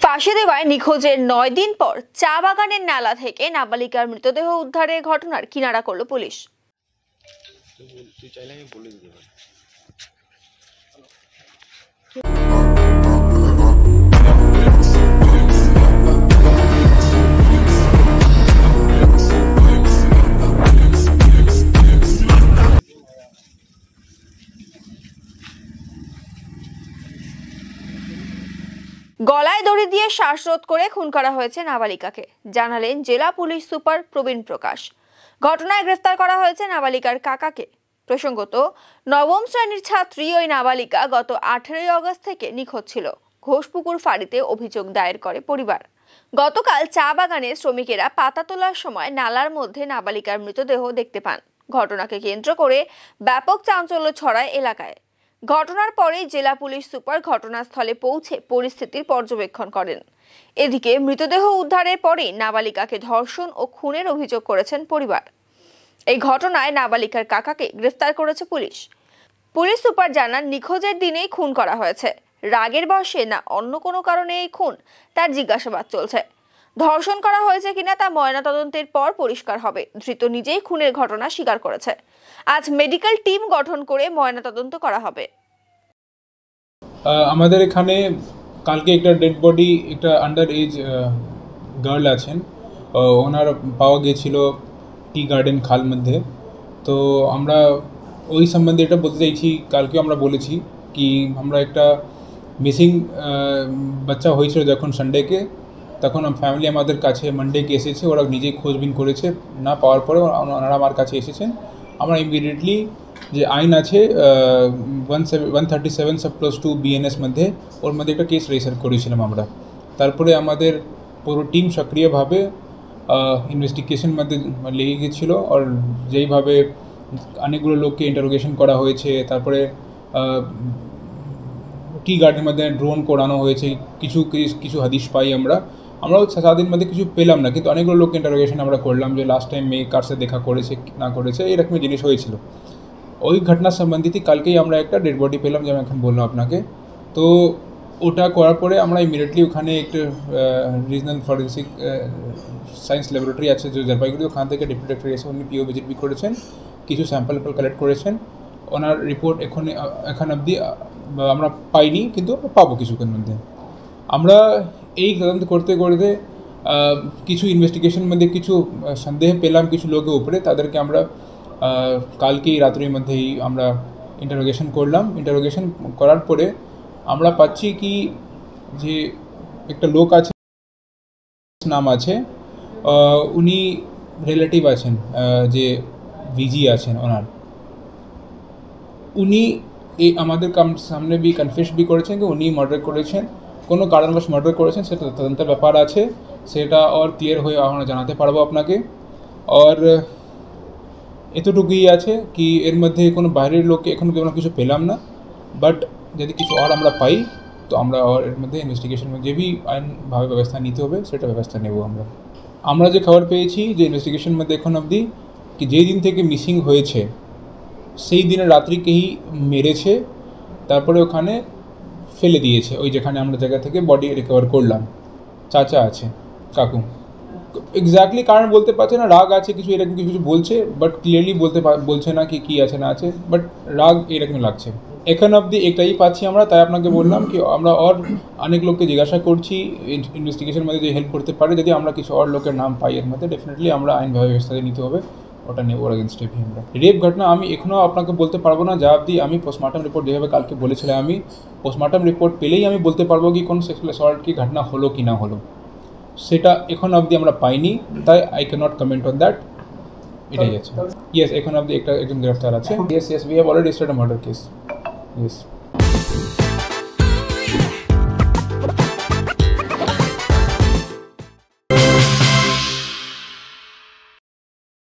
ফাঁসি দেওয়ায় নিখোঁজের 9 দিন পর চা বাগানের নালা থেকে নাবালিকার মৃতদেহ উদ্ধারের ঘটনার কিনারা করল পুলিশ। গলায় দড়ি দিয়ে শ্বাসরোধ করে খুন করা হয়েছে নাবালিকাকে, জানালেন জেলা পুলিশ সুপার প্রবীণ প্রকাশ। ঘটনায় গ্রেফতার করা হয়েছে নাবালিকার কাকাকে। প্রসঙ্গত, নবম শ্রেণীর ছাত্রী ওই নাবালিকা গত 18 আগস্ট থেকে নিখোঁজ ছিল। ঘোষপুকুর ফাঁড়িতে অভিযোগ দায়ের করে পরিবার। গতকাল চা বাগানে শ্রমিকেরা পাতা তোলার সময় নালার মধ্যে নাবালিকার মৃতদেহ দেখতে পান। ঘটনাকে কেন্দ্র করে ব্যাপক চাঞ্চল্য ছড়ায় এলাকায়। ঘটনার পরেই জেলা পুলিশ সুপার ঘটনাস্থলে পৌঁছে পরিস্থিতির পর্যবেক্ষণ করেন। এদিকে মৃতদেহ উদ্ধারের পরেই নাবালিকাকে ধর্ষণ ও খুনের অভিযোগ করেছেন পরিবার। এই ঘটনায় নাবালিকার কাকাকে গ্রেফতার করেছে পুলিশ। পুলিশ সুপার জানান, নিখোঁজের দিনেই খুন করা হয়েছে। রাগের বশে না অন্য কোনো কারণে এই খুন, তার জিজ্ঞাসাবাদ চলছে। ধর্ষণ করা হয়েছে কিনা তা ময়নাতদন্তের পর পরিষ্কার হবে। ধৃত নিজেই খুনের ঘটনা স্বীকার করেছে। আজ মেডিকেল টিম গঠন করে ময়নাতদন্ত করা হবে। আমাদের এখানে কালকে একটা ডেড বডি, একটা আন্ডার এজ গার্ল আছেন, ওনার পাওয়া গিয়েছিল টি গার্ডেন খাল মধ্যে। তো আমরা ওই সম্বন্ধে এটা বলতে চাইছি, কালকেও আমরা বলেছি কি আমরা একটা মিসিং বাচ্চা হয়েছিল যখন সানডেকে, তখন ফ্যামিলি আমাদের কাছে মানডেকে এসেছে। ওরা নিজেই খোঁজবিন করেছে, না পাওয়ার পরে ওনারা আমার কাছে এসেছেন। আমরা ইমিডিয়েটলি যে আইন আছে 137/2 BNS মধ্যে, ওর মধ্যে একটা কেস রেজিস্টার করেছিলাম আমরা। তারপরে আমাদের পুরো টিম সক্রিয়ভাবে ইনভেস্টিগেশন মধ্যে লেগে গেছিলো। আর যেইভাবে অনেকগুলো লোককে ইন্টারোগেশন করা হয়েছে, তারপরে টি গার্ডের মধ্যে ড্রোন করানো হয়েছে। কিছু হাদিস পাই আমরাও 7 দিন মধ্যে কিছু পেলাম না, কিন্তু অনেকগুলো লোককে ইন্টারোগেশন আমরা করলাম যে লাস্ট টাইম মেয়ে কার সাথে দেখা করেছে না করেছে, এরকম জিনিস হয়েছিল। ওই ঘটনা সম্বন্ধিত কালকেই আমরা একটা ডেড বডি পেলাম, যেমন এখন বললাম আপনাকে। তো ওটা করার পরে আমরা ইমিডিয়েটলি ওখানে একটা রিজনাল ফরেন্সিক সায়েন্স ল্যাবরেটরি আছে যে জলপাইগুড়ি, ওখান থেকে ডেপুটি ডাক্তার এসে উনি পিও ভিজিট করেছেন, কিছু স্যাম্পল কালেক্ট করেছেন। ওনার রিপোর্ট এখন অবধি আমরা পাইনি, কিন্তু পাবো কিছুক্ষণ মধ্যে। আমরা এই তদন্ত করতে করতে কিছু ইনভেস্টিগেশন মধ্যে কিছু সন্দেহ পেলাম কিছু লোকের উপরে। তাদেরকে আমরা কালকেই রাত্রির মধ্যেই আমরা ইন্টারোগেশন করলাম। ইন্টারোগেশন করার পরে আমরা পাচ্ছি কি যে একটা লোক আছে, নাম আছে, উনি রিলেটিভ আছেন, যে ভিজি আছেন ওনার, উনি এই আমাদের সামনে भी কনফেস भी করেছেন যে উনি মার্ডার করেছেন, কোনো কারণবশ মার্ডার করেছেন। সেটা তদন্তের ব্যাপার আছে, সেটা আর ক্লিয়ার হয়ে আমরা জানাতে পারবো আপনাকে। আর এতটুকুই আছে কি এর মধ্যে কোনো বাইরের লোককে এখন আমরা কিছু পেলাম না, বাট যদি কিছু আর আমরা পাই তো আমরা আর এর মধ্যে ইনভেস্টিগেশন যে भी আইনভাবে ব্যবস্থা নিতে হবে সেটা ব্যবস্থা নেব। আমরা যে খবর পেয়েছি যে ইনভেস্টিগেশন মধ্যে এখন অবধি কি যেই দিন থেকে মিসিং হয়েছে সেই দিনের রাত্রিকেই মেরেছে, তারপরে ওখানে ফেলে দিয়েছে, ওই যেখানে আমরা জায়গা থেকে বডি রিকভার করলাম। চাচা আছে, কাকু, এক্স্যাক্টলি কারণ বলতে পারছে না, রাগ আছে কিছু এরকম কিছু বলছে, বাট ক্লিয়ারলি বলছে না কি আছে না আছে, বাট রাগ এরকম লাগছে। এখন অবধি একটাই পাচ্ছি আমরা, তাই আপনাকে বললাম কি আমরা আর অনেক লোককে জিজ্ঞাসা করছি ইনভেস্টিগেশন মধ্যে যে হেল্প করতে পারে। যদি আমরা কিছু আর লোকের নাম পাই এর মধ্যে, ডেফিনেটলি আমরা আইনভাবে ব্যবস্থা নিতে হবে, ওটা নেব ওর এগেনস্টে भी আমরা। রেপ ঘটনা আমি এখনও আপনাকে বলতে পারবো না, যা অবধি আমি পোস্টমর্টম রিপোর্ট যেভাবে কালকে বলেছিলাম, আমি পোস্টমর্টম রিপোর্ট পেলেই আমি বলতে পারবো কি কোন সেক্সুয়াল অ্যাসল্ট কি ঘটনা হলো কি না হলো। সেটা এখন অবধি আমরা পাইনি, তাই I can not comment on that. এটাই আছে। ইয়েস, এখন অবধি একজন গ্রেফতার আছে। Yes, we have already started a murder case. Yes.